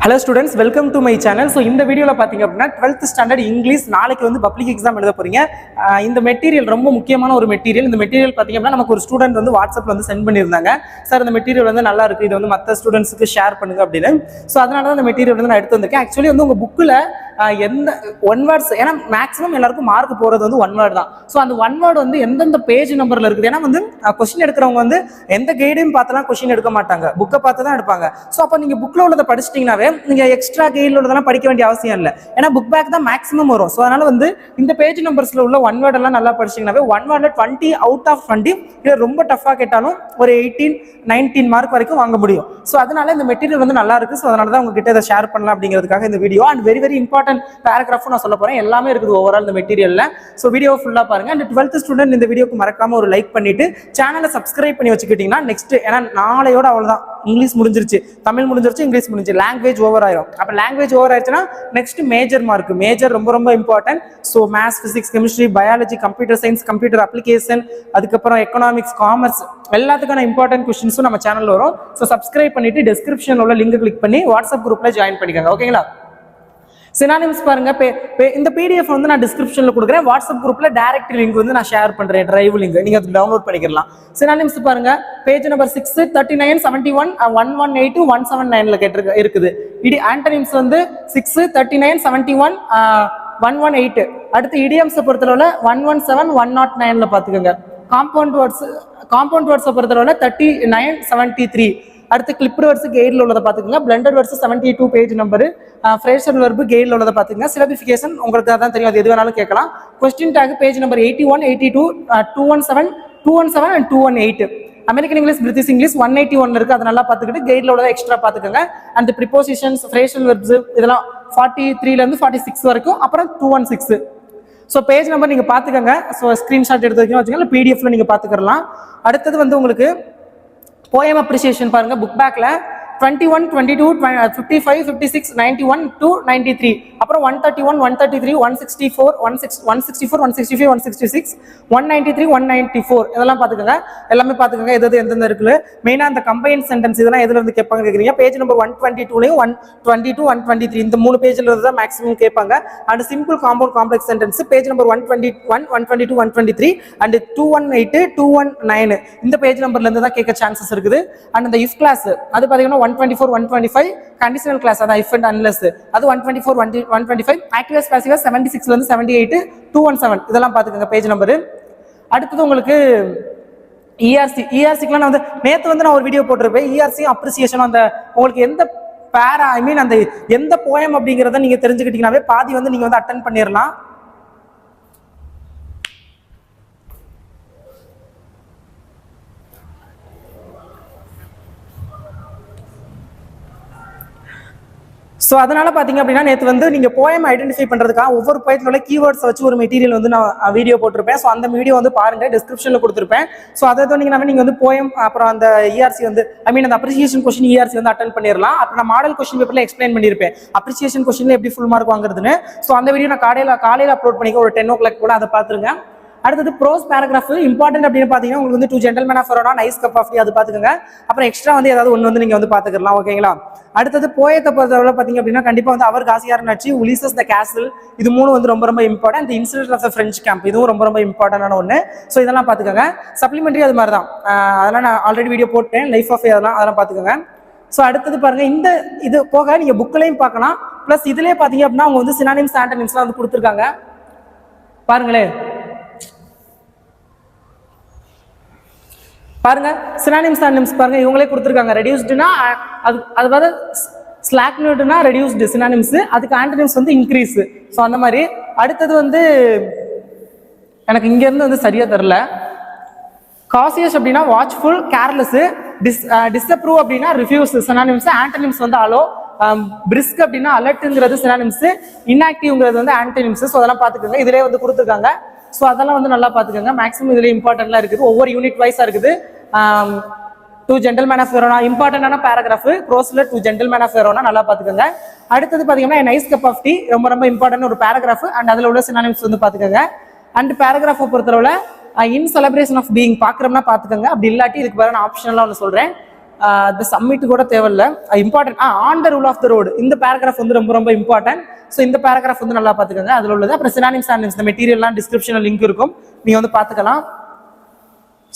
Hello students, welcome to my channel. So இந்த வீடியோல பாத்தீங்க அப்படினா 12th ஸ்டாண்டர்ட் இங்கிலீஷ் நாளைக்கு வந்து பப்ளிக் எக்ஸாம் எழுத போறீங்க. இந்த மெட்டீரியல் ரொம்ப முக்கியமான ஒரு மெட்டீரியல். இந்த மெட்டீரியல் பாத்தீங்க அப்படினா நமக்கு ஒரு ஸ்டூடண்ட் வந்து வாட்ஸ்அப்ல வந்து சென்ட் பண்ணிருந்தாங்க. சார் இந்த மெட்டீரியல் வந்து நல்லா இருக்கு, இது வந்து மற்ற ஸ்டூடண்ட்ஸ்க்கு ஷேர் பண்ணுங்க அப்படின்னு. ஸோ அதனால தான் இந்த மெட்டீரியல் வந்து நான் எடுத்து வந்திருக்கேன். ஆக்சுவலி வந்து உங்க புக்கில் எந்த ஒன் வேர்ட்ஸ், ஏன்னா மேக்ஸிமம் எல்லாருக்கும் மார்க் போறது வந்து ஒன் வேர்ட் தான். ஸோ அந்த ஒன் வேர்டு வந்து எந்தெந்த பேஜ் நம்பர்ல இருக்குது, ஏன்னா வந்து கொஸ்டின் எடுக்கிறவங்க வந்து எந்த கைடையும் பார்த்தலாம் கொஸ்டின் எடுக்க மாட்டாங்க, புக்கை பார்த்து தான் எடுப்பாங்க. ஸோ அப்போ நீங்க புக்ல உள்ளதை படிச்சிட்டீங்கன்னாவே நீங்க எக்ஸ்ட்ரா கைடில் உள்ளதெல்லாம் படிக்க வேண்டிய அவசியம் இல்லை, ஏன்னா புக் பேக் தான் மேக்ஸிமம் வரும். ஸோ அதனால வந்து இந்த பேஜ் நம்பர்ஸ்ல உள்ள ஒன் வேர்ட் எல்லாம் நல்லா படிச்சிங்கன்னாவே ஒன் வேர்ட்ல 20 அவுட் ஆஃப் 20 இது ரொம்ப டஃபா கேட்டாலும் ஒரு 18-19 மார்க் வரைக்கும் வாங்க முடியும். ஸோ அதனால இந்த மெட்டீரியல் வந்து நல்லா இருக்கு. ஸோ அதனால தான் உங்ககிட்ட இதை ஷேர் பண்ணலாம் அப்படிங்கிறதுக்காக இந்த video. And very very important paragraph நான் சொல்ல போறேன். எல்லாமே இருக்குது ஓவரால் இந்த மெட்டீரியல்ல. ஸோ வீடியோ ஃபுல்லா பாருங்க. அண்ட் 12th ஸ்டூடெண்ட் இந்த வீடியோக்கு மறக்காம ஒரு லைக் பண்ணிட்டு சேனலை சப்ஸ்கிரைப் பண்ணி வச்சுக்கிட்டீங்கன்னா நெக்ஸ்ட், ஏன்னா நாளையோட அவ்வளவுதான், இங்கிலீஷ் முடிஞ்சிருச்சு, தமிழ் முடிஞ்சிருச்சு, இங்கிலீஷ் முடிஞ்சு, லாங்குவேஜ் ஓவர் ஆயிரும். அப்ப லாங்குவேஜ் ஓவர் ஆயிடுச்சுன்னா நெக்ஸ்ட் மேஜர் மார்க். மேஜர் ரொம்ப ரொம்ப important. So maths, physics, chemistry, biology, computer science, computer application, அதுக்கப்புறம் எக்கனாமிக்ஸ், காமர்ஸ் எல்லாத்துக்கான இம்பார்ட்டன்ட் கொஸ்டின்ஸும் நம்ம சேனல்ல வரும். ஸோ சப்ஸ்கிரைப் பண்ணிட்டு டிஸ்கிரிப்ஷன்ல உள்ள லிங்க் கிளிக் பண்ணி வாட்ஸ்அப் குரூப்ல ஜாயின் பண்ணிக்கோங்க. ஓகேங்களா? சினானிம்ஸ் பாருங்க, இந்த பிடிஎஃப் வந்து நான் டிஸ்கிரிப்ஷன்ல கொடுக்குறேன். வாட்ஸ்அப் குரூப்ல டைரக்ட் லிங்க் வந்து நான் ஷேர் பண்றேன், டிரைவ் லிங்க், நீங்க அது டவுன்லோட் பண்ணிக்கலாம். சினானிம்ஸ் பாருங்க, பேஜ் நம்பர் 6, 39, 71, 118, 179ல இருக்குது. ஆண்டனிம்ஸ் வந்து 6, 39, 71, 118. அடுத்து இடியம்ஸ் பொறுத்தளவுல 117, 109ல பாத்துக்கோங்க. காம்பவுண்ட் வேர்ட்ஸ் பொறுத்தளவுல 39, 73. அடுத்து கிளிப்டு வேர்ட்ஸ் கெய்டில் உள்ளதை பார்த்துக்கோங்க. Blended words 72 page number. Phrasal verb கெய்டில் உள்ளதை பார்த்துக்கோங்க. சிலபிஃபிகேஷன் உங்களுக்கு தான் தெரியும், அது எது வேணாலும் கேட்கலாம். Question take page number 81, 82, 217, 217 and 218. American English, British English 181 இருக்கு, அதை நல்லா பார்த்துக்கிட்டு கெய்டில் உள்ளதை எக்ஸ்ட்ரா பார்த்துக்கோங்க. அந்த ப்ரிப்போசிஷன்ஸ், ஃப்ரேஷர் வெர்ப்ஸ் இதெல்லாம் 43லேருந்து 46 வரைக்கும், அப்புறம் 216. ஸோ பேஜ் நம்பர் நீங்கள் பார்த்துக்கோங்க. ஸோ ஸ்க்ரீன்ஷாட் எடுத்து வைக்கணும் வச்சுக்கோங்க, பிடிஎஃப்ல நீங்கள் பார்த்துக்கலாம். அடுத்தது வந்து உங்களுக்கு போயம் அப்ரிசியேஷன் பாருங்க, புக் பேக்ல 21, 22, 55, 56, 91 to 93, அப்புறம் 131, 133, 164, 164, 165, 166, 193, 194 இதெல்லாம் பாத்துக்கோங்க. எல்லாமே பாத்துக்கோங்க எது எந்தெந்த இருக்குல்ல. மெயினா அந்த கம்பைன் சென்டென்ஸ் இதெல்லாம் எதுல இருந்து கேட்பாங்க கேக்குறீங்க. பேஜ் நம்பர் 122லையும் 122, 123 இந்த 3 பேஜ்ல இருந்து தான் மேக்ஸிமம் கேட்பாங்க. And simple compound complex sentence page number 121, 122, 123 and 218, 219 இந்த பேஜ் நம்பர்ல இருந்து தான் கேட்க சான்சஸ் இருக்குது. அண்ட் இந்த இஃப் கிளாஸ் அது பாத்தீங்கன்னா 124, 125 கண்டிஷனல் கிளாஸ், அதான் இஃப் அண்ட் அன்லெஸ், அது 124, 125 ஆக்டிவஸ் பாசிவஸ் 76ல இருந்து 78, 217 இதெல்லாம் பாத்துக்கோங்க பேஜ் நம்பர். அடுத்தது உங்களுக்கு இஆர்சிக்குலாம் நான் வந்து நேற்று வந்து நான் ஒரு வீடியோ போட்டிருப்பேன். இஆர்சி அப்ரிசியேஷன், அந்த உங்களுக்கு எந்த பேரா அந்த எந்த போயம் அப்படிங்கிறத நீங்க தெரிஞ்சுக்கிட்டீங்கன்னாவே பாதி வந்து நீங்க வந்து அட்டென்ட் பண்ணிடலாம். ஸோ அதனால பார்த்தீங்க அப்படின்னா நேற்று வந்து நீங்கள் போயம் ஐடென்டிஃபை பண்ணுறதுக்காக ஒவ்வொரு போயத்தில் உள்ள கீவேர்ட்ஸ் வச்சு ஒரு மெட்டீரியல் வந்து நான் வீடியோ போட்டிருப்பேன். ஸோ அந்த வீடியோ வந்து பாருங்க, டிஸ்கிரிப்ஷனில் கொடுத்துருப்பேன். ஸோ அதை நீங்கள் வந்து போயம் அப்புறம் அந்த இஆர்சி வந்து அந்த அப்ரிசியேஷன் கொஸ்டின் இஆர்சி வந்து அட்டன் பண்ணிடலாம். அப்புறம் நான் மாடல் கொஸ்டின் பேப்பரில் எக்ஸ்பிளைன் பண்ணியிருப்பேன் அப்ரிசியேஷன் கொஸ்டின்ல எப்படி ஃபுல் மார்க் வாங்குறதுன்னு. ஸோ அந்த வீடியோ நான் காலையில் அப்லோட் பண்ணிக்க, ஒரு 10 o'clock கூட அதை பார்த்துருங்க. அடுத்தது ப்ரோஸ் பேராகிராஃப் இம்பார்ட்டன்ட் அப்படின்னு பார்த்தீங்கன்னா உங்களுக்கு வந்து 2 gentlemen of Verona, nice cup of tea அது பார்த்துக்கோங்க. அப்புறம் எக்ஸ்ட்ரா வந்து ஏதாவது ஒன்று வந்து நீங்கள் வந்து பார்த்துக்கலாம். ஓகேங்களா? அடுத்தது போயத்தை பொறுத்தவரை பார்த்தீங்க அப்படின்னா கண்டிப்பாக வந்து அவர் காசியார் நச்சு, உலிசஸ் த கேசல், இது 3 வந்து ரொம்ப ரொம்ப இம்பார்ட்டன்ட். இந்த incident of the French camp இதுவும் ரொம்ப ரொம்ப இம்பார்ட்டன்டான ஒன்று. ஸோ இதெல்லாம் பார்த்துக்கோங்க. சப்ளிமெண்ட்ரி அது மாதிரி தான், அதெல்லாம் நான் ஆல்ரெடி வீடியோ போட்டேன், லைஃப் ஆஃப் அதெல்லாம் பார்த்துக்கோங்க. ஸோ அடுத்தது பாருங்க, இந்த இது போக நீங்கள் புக்கிலையும் பார்க்கலாம், ப்ளஸ் இதுலேயே பார்த்தீங்க அப்படின்னா அவங்க வந்து சினானிம்ஸ் ஆண்டனிம்ஸ்லாம் வந்து கொடுத்துருக்காங்க. பாருங்களேன், பாருங்க சினானிம்ஸ் ஆண்டனிம்ஸ் பாருங்க, இவங்களே கொடுத்துருக்காங்க. ரெடியூஸ்டுனா அது வந்து ஸ்லாக்னுட்னா ரெடியூஸ்டு சினானிம்ஸ், அதுக்கு ஆண்டனிம்ஸ் வந்து இன்க்ரீஸ். ஸோ அந்த மாதிரி. அடுத்தது வந்து எனக்கு இங்க இருந்து வந்து சரியா தெரியல. காசியஸ் அப்படின்னா வாட்ச்ஃபுல், கேர்லெஸ், டிஸ்அப்ரூவ் அப்படின்னா ரிஃப்யூஸ் சினானிம்ஸ். ஆண்டனிம்ஸ் வந்து அலோ, பிரிஸ்க் அப்படின்னா அலர்ட்ங்கிறது சினானிம்ஸ், இன்ஆக்டிவ்ங்கிறது வந்து ஆண்டனிம்ஸ். ஸோ அதெல்லாம் பார்த்துக்கோங்க, இதுலேயே வந்து கொடுத்துருக்காங்க. ஸோ அதெல்லாம் வந்து நல்லா பார்த்துக்கோங்க. மேக்ஸிமம் இதுல இம்பார்ட்டன்ட்லாம் இருக்குது, ஒவ்வொரு யூனிட் வைஸா இருக்குது. 2 gentlemen of Verona இம்பார்ட்டன்டான பேராகிராஃப், ப்ரோஸ்ல 2 gentlemen of Verona நல்லா பார்த்துக்கோங்க. அடுத்தது பார்த்தீங்கன்னா நைஸ் கப் ஆஃப் டீ ரொம்ப ரொம்ப இம்பார்ட்டன்ட் ஒரு பேராகிராஃப். அண்ட் அதில் உள்ள சினானிம்ஸ் வந்து பார்த்துக்கோங்க. அண்ட் பேராகிராஃபை பொறுத்தளவுல இன் செலிப்ரேஷன் ஆஃப் பீயிங் பார்க்குறோம்னா பார்த்துக்கோங்க. அப்படி இல்லாட்டி இதுக்கு வேற நான் ஆப்ஷனலாக ஒன்று சொல்கிறேன். இந்த சம்மிட் கூட தேவையில்ல. Important on the rule of the road இந்த பேராகிராஃப் வந்து ரொம்ப ரொம்ப இம்பார்ட்டன்ட். ஸோ இந்த பேராகிராஃப் வந்து நல்லா பார்த்துக்கோங்க, அதில் உள்ளது. அப்புறம் சினானிம்ஸ் ஆன்டினிம்ஸ் இந்த மெட்டீரியல்லாம் டிஸ்கிரிப்ஷனில் லிங்க் இருக்கும், நீங்கள் வந்து பார்த்துக்கலாம்.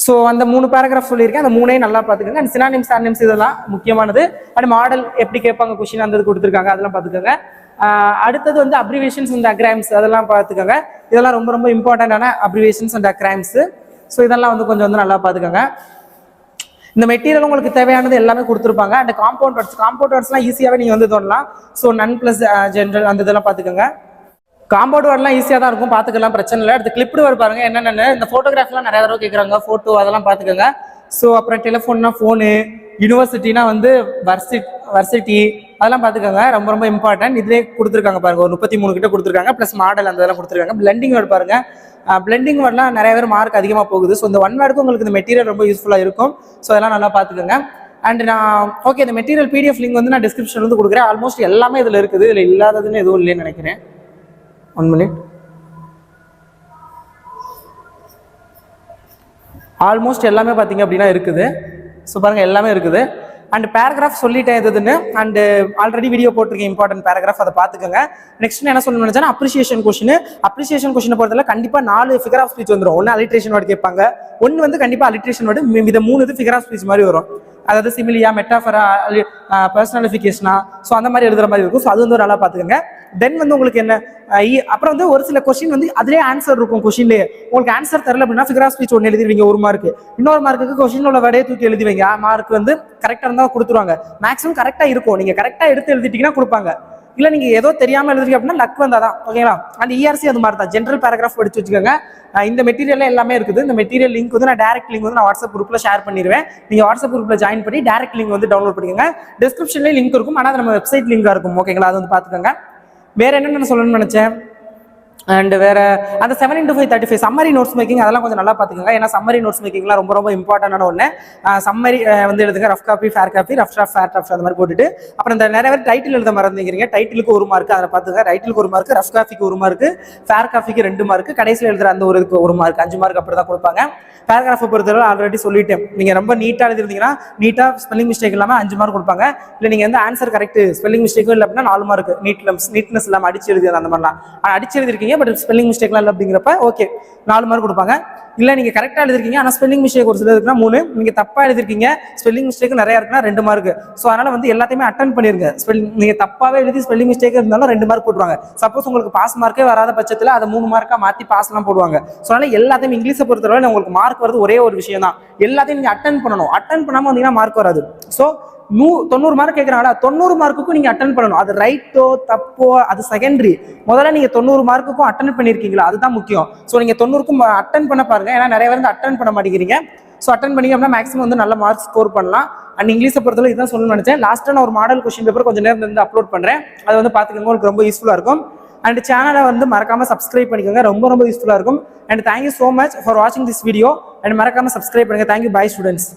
ஸோ அந்த 3 பேராகிராஃப் சொல்லியிருக்கேன், அந்த 3ஐயும் நல்லா பார்த்துக்கோங்க. அண்ட் சினானிம்ஸ் ஆன்டினிம்ஸ் இதெல்லாம் முக்கியமானது. அண்ட் மாடல் எப்படி கேட்பாங்க கொஸ்டின் அந்த கொடுத்துருக்காங்க, அதெல்லாம் பார்த்துக்கோங்க. அடுத்தது வந்து அப்ரிவேஷன்ஸ் அண்ட் அக்ராம்ஸ் அதெல்லாம் பார்த்துக்கோங்க. இதெல்லாம் ரொம்ப ரொம்ப இம்பார்ட்டண்டான அப்ரிவேஷன்ஸ் அண்ட் அக்ராம்ஸ். ஸோ இதெல்லாம் வந்து கொஞ்சம் வந்து நல்லா பார்த்துக்கோங்க. இந்த மெட்டீரியல் உங்களுக்கு தேவையானது எல்லாமே கொடுத்துருப்பாங்க. அண்ட் காம்பவுண்ட் வேர்ட்ஸ்லாம் ஈஸியாகவே நீங்கள் வந்து தோணலாம். ஸோ நன் ப்ளஸ் ஜென்ரல் அந்த இதெல்லாம் பார்த்துக்கோங்க. காம்பவுண்ட் வேர்ட்லாம் ஈஸியாக தான் இருக்கும், பார்த்துக்கலாம், பிரச்சனை இல்லை. அடுத்து கிளிப்டு வேர்ட் பாருங்க என்னென்னு. இந்த ஃபோட்டோகிராஃப்லாம் நிறைய தடவை கேட்குறாங்க, ஃபோட்டோ அதெல்லாம் பார்த்துக்கோங்க. ஸோ அப்புறம் டெலிஃபோன்னா ஃபோனு, யூனிவர்சிட்டினா வந்து வர்சிட்டி அதெல்லாம் பார்த்துக்கோங்க, ரொம்ப ரொம்ப இம்பார்ட்டன்ட். இதிலே கொடுத்துருக்காங்க பாருங்க, ஒரு 33 கிட்ட கொடுத்துருக்காங்க, ப்ளஸ் மாடல் அந்த இதெல்லாம் கொடுத்துருக்காங்க. பிளெண்டிங் வேர்ட் பாருங்க, பிளெண்டிங் வேர்ட்லாம் நிறைய பேர் மார்க் அதிகமாக போகுது. ஸோ இந்த 1 வேர்டுக்கு உங்களுக்கு இந்த மெட்டீரியல் ரொம்ப யூஸ்ஃபுல்லாக இருக்கும். ஸோ அதெல்லாம் நல்லா பார்த்துக்கோங்க. அண்ட் நான் ஓகே இந்த மெட்டீரியல் PDF லிங்க் வந்து நான் டிஸ்கிரிப்ஷன் வந்து கொடுக்குறேன். ஆல்மோஸ்ட் எல்லாமே இதில் இருக்குது, இதில் இல்லாததுன்னு எதுவும் இல்லைன்னு நினைக்கிறேன். 1 minute. ஆல்மோஸ்ட் எல்லாமே பார்த்தீங்க அப்படின்னா இருக்குது. ஸோ பாருங்க எல்லாமே இருக்குது. அண்ட் பேராகிராஃப் சொல்லிட்டேன் எதுன்னு. அண்ட் ஆல்ரெடி வீடியோ போட்டிருக்கேன் இம்பார்ட்டன்ட் பேராகிராஃப், அதை பார்த்துக்கோங்க. நெக்ஸ்ட் என்ன சொல்லணும்னு நினைச்சேன்னா அப்ரிசியேஷன் கொஸ்டினை பொறுத்தவரை கண்டிப்பாக 4 ஃபிகர் ஆஃப் ஸ்பீச் வந்துடும். ஒன்று அலிட்ரேஷன் வேர்டு கேட்பாங்க, ஒன்று வந்து கண்டிப்பாக அலிட்ரேஷன் வேர்டு, இந்த 3 இது ஃபிகர் ஆஃப் ஸ்பீச் மாதிரி வரும். அதாவது சிமிலியா, மெட்டாஃபரா, பர்சனலிஃபிகேஷனா, ஸோ அந்த மாதிரி எழுதுற மாதிரி இருக்கும். ஸோ அது வந்து நல்லா பார்த்துக்கோங்க. தென் வந்து உங்களுக்கு என்ன அப்புறம் வந்து ஒரு சில கொஸ்டின் வந்து அதிலே ஆன்சர் இருக்கும். கொஸ்டின்லேயே உங்களுக்கு ஆன்சர் தெரியல அப்படின்னா ஃபிகர் ஆஃப் ஸ்பீச் ஒன்று எழுதிருவீங்க 1 மார்க்கு. இன்னொரு மார்க்குக்கு கொஸ்டின் உள்ள வேர்டே தூக்கி எழுதிவீங்க, மார்க் வந்து கரெக்டாக இருந்தால் கொடுத்துருவாங்க. மேக்ஸிமம் கரெக்டாக இருக்கும், நீங்கள் கரெக்டாக எடுத்து எழுதிட்டீங்கன்னா கொடுப்பாங்க. இல்லை நீங்கள் ஏதோ தெரியாமல் எழுதுறீங்க அப்படின்னா லக் வந்தாதான், ஓகேங்களா. அந்த ERC அது மாதிரி தான், ஜென்ரல் பேராகிராஃப் படிச்சு வச்சுக்கோங்க. இந்த மெட்டீரியல் எல்லாமே இருக்குது. இந்த மெட்டீரியல் லிங்க் வந்து நான் டேரக்ட் லிங்க் வந்து நான் வாட்ஸ்அப் குரூப்ல ஷேர் பண்ணிடுவேன். நீங்க வாட்ஸ்அப் குரூப்ல ஜாயின் பண்ணி டேரக்ட் லிங்க் வந்து டவுன்லோட் பண்ணிக்கோங்க. டிஸ்கிரிப்ஷன்லேயே லிங்க் இருக்கும், ஆனால் அது நம்ம வெப்சைட் லிங்காக இருக்கும், ஓகேங்களா. அது வந்து பார்த்துக்கோங்க. வேற என்னென்ன சொல்லணும்னு நினைச்சேன். அண்ட் வேற அந்த 7x5 35 சம்மரி நோட்ஸ் மேக்கிங் அதெல்லாம் கொஞ்சம் நல்லா பார்த்துக்கோங்க. ஏன்னா சம்மரி நோட்ஸ் மேக்கிங்லாம் ரொம்ப ரொம்ப இம்பார்ட்டன்டான ஒன்று. சம்மரி வந்து எழுதுங்க, rough copy, fair copy, rough draft, fair draft அந்த மாதிரி போட்டுட்டு. அப்புறம் இந்த நிறைய பேர் டைட்டில் எழுத மறந்துக்கிறீங்க. டைட்டிலுக்கு 1 மார்க், அதை பார்த்துங்க. டைட்டிலுக்கு 1 மார்க், ரஃப் காப்பிக்கு 1 மார்க், ஃபேர் காப்பிக்கு 2 மார்க், கடைசியில் எழுதுற அந்த ஒரு 1 மார்க், 5 மார்க் அப்படி தான் கொடுப்பாங்க. பேராகிராஃபை பொறுத்தவரை ஆல்ரெடி சொல்லிட்டேன். நீங்கள் ரொம்ப நீட்டாக எழுதிருந்தீங்கன்னா நீட்டாக ஸ்பெல்லிங் மிஸ்டேக் இல்லாமல் 5 மார்க் கொடுப்பாங்க. இல்லை நீங்கள் வந்து ஆன்சர் கரெக்ட் ஸ்பெல்லிங் மிஸ்டேக்கும் இல்லை அப்படின்னா 4 மார்க். நீட்னஸ் இல்லாமல் அடிச்சு எழுதி அந்த மாதிரிலாம் அடிச்சு எழுதிருக்கீங்க, பட் ஸ்பெல்லிங் மிஸ்டேக் இல்லை அப்படிங்கிறப்ப ஓகே 4 மார்க் கொடுப்பாங்க. இல்லை நீங்கள் கரெக்டாக எழுதிருக்கீங்க ஆனால் ஸ்பெல்லிங் மிஸ்டேக் ஒரு சில இருக்குன்னா 3, நீங்கள் தப்பாக எழுதிருக்கீங்க ஸ்பெல்லிங் மிஸ்டேக் நிறையா இருக்குன்னா 2 மார்க். ஸோ அதனால் வந்து எல்லாத்தையுமே அட்டன் பண்ணிருங்க. நீங்கள் தப்பாகவே எழுதி ஸ்பெல்லிங் மிஸ்டேக் இருந்தாலும் 2 மார்க் போட்டுருவாங்க. சப்போஸ் உங்களுக்கு பாஸ் மார்க்கே வராத பட்சத்தில் அதை 3 மார்க்காக மாற்றி பாஸ்லாம் போடுவாங்க. ஸோ அதனால் எல்லாத்தையும் இங்கிலீஷை பொறுத்தவரை உங்களுக்கு மார்க் வருது ஒரே ஒரு விஷயம் தான், எல்லாத்தையும் நீங்கள் அட்டன் பண்ணணும். அட்டன் பண்ணாமல் வந்தீங்கன்னா மார்க் வராது. ஸோ 90 மார்க் கேட்குறாங்களா, 90 மார்க்குக்கும் நீங்கள் அட்டன் பண்ணணும். அது ரைட்டோ தப்போ அது செகண்டரி. முதல்ல நீங்கள் 90 மார்க்குக்கும் அட்டன் பண்ணியிருக்கீங்களா, அதுதான் முக்கியம். ஸோ நீங்கள் 90க்கும் அட்டன் பண்ண பாருங்க. ஏன்னா நிறைய பேர் வந்து அட்டன் பண்ண மாட்டேங்கிறீங்க. ஸோ அட்டன் பண்ணி அப்படின்னா மேக்ஸிமம் வந்து நல்ல மார்க் ஸ்கோர் பண்ணலாம். அண்ட் இங்கிலீஷை பொறுத்தவரை இதுதான் சொல்லணும்னு நினைச்சேன். லாஸ்ட்டாக நான் ஒரு மாடல் கொஸ்டின் பேப்பர் கொஞ்சம் நேரம் வந்து அப்லோட் பண்ணுறேன், அதை வந்து பார்த்துக்கோங்க, உங்களுக்கு ரொம்ப யூஸ்ஃபுல்லாக இருக்கும். அண்ட் சேனலை வந்து மறக்காம சப்ஸ்கிரைப் பண்ணிக்கோங்க, ரொம்ப ரொம்ப யூஸ்ஃபுல்லாக இருக்கும். And thank you so much for வாட்சிங் திஸ் வீடியோ. அண்ட் மறக்காம சப்ஸ்கிரைப் பண்ணுங்க. Thank you, bye students.